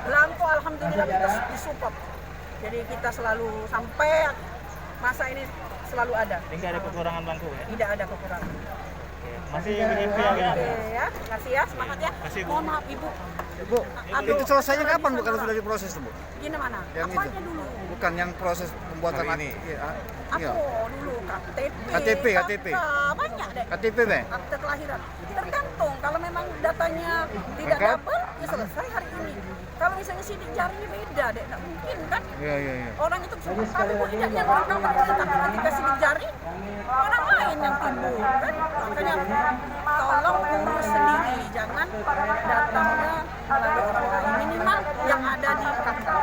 Belangko alhamdulillah kita disupport. Jadi kita selalu sampai masa ini selalu ada. Tidak ada kekurangan belangko ya? Tidak ada kekurangan. Masih happy ya? Ya, kasih ya, semangat ya. Mohon maaf Ibu. Bu, itu selesainya kapan Bu kalau sudah diproses Bu? Gini mana? Yang Apanya itu? dulu? Bukan yang proses pembuatan Hari ini. Iya. Aku dulu KTP. kakak, banyak deh. KTP Be? Akte kelahiran. Tergantung kalau memang datanya tidak Lengkap? double, ya selesai hari ini. Kalau misalnya sidik jarinya beda deh, nggak mungkin kan? Iya. Orang itu cukup kali tidak yang orang kamu tapi ketika sidik jari orang lain yang timbul kan? Makanya tolong urus sendiri, jangan datangnya melalui orang lain. Minimal yang ada di kakak.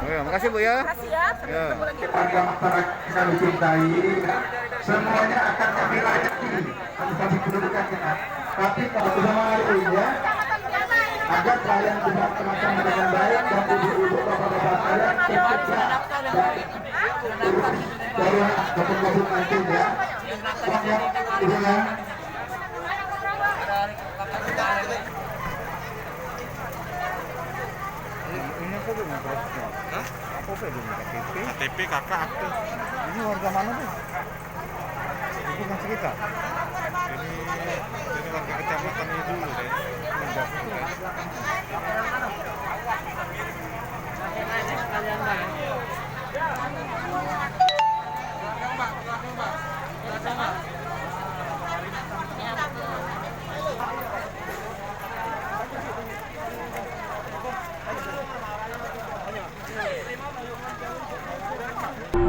Oke, makasih Bu ya. Terima kasih ya, sampai Ya. ketemu lagi. Warga masyarakat kita dicintai, semuanya akan kami layani administrasi kedudukan kita. Tapi kalau sudah hari ini ya, agar kalian bisa terlaksana dengan baik dan ibu-ibu bapak-bapak kalian segera dari ataupun COVID-19 ya. Pokoknya ibunya. Ini apa Bu prosesnya? Hah? Apa Bu ini KTP? KTP kakak akte. Ini warga mana Bu? Bukan sekitar. Ini warga kecamatan ini dulu deh.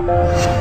Thank you.